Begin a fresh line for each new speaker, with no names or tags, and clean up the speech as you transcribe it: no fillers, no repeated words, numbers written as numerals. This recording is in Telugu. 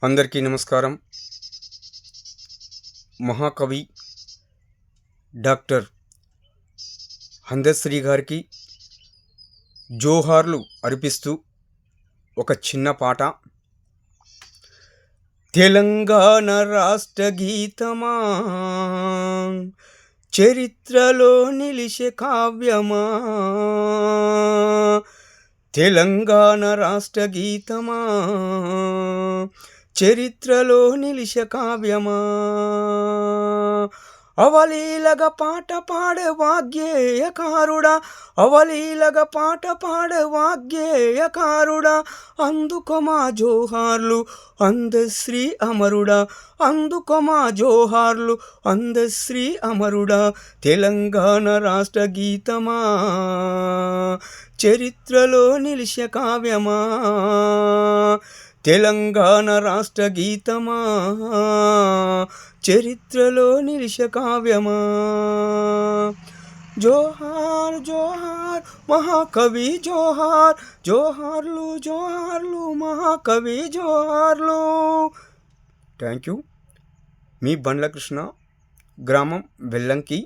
అందరికీ నమస్కారం. మహాకవి డాక్టర్ అందశ్రీ గారికి జోహార్లు అర్పిస్తూ ఒక చిన్న పాట. తెలంగాణ రాష్ట్ర గీతమా, చరిత్రలో నిలిచే కావ్యమా. తెలంగాణ రాష్ట్ర గీతమా, చరిత్రలో నిలిచే కావ్యమా. అవలీలగ పాట పాడే వాగ్గేయకారుడా, అవలీలగ పాట పాడే వాగ్గేయకారుడా, అందుకో మా జోహార్లు అందశ్రీ అమరుడా, అందుకో మా జోహార్లు అందశ్రీ అమరుడా. తెలంగాణ రాష్ట్ర గీతమా, చరిత్రలో నిలిచే కావ్యమా. తెలంగాణ రాష్ట్ర గీతమా, చరిత్రలో నిలిచే కావ్యమా. జోహార్ జోహార్ మహాకవి జోహార్, జోహార్లు జోహార్లు మహాకవి జోహార్లు. Thank you. మీ బండ్ల కృష్ణ, గ్రామం వెల్లంకి.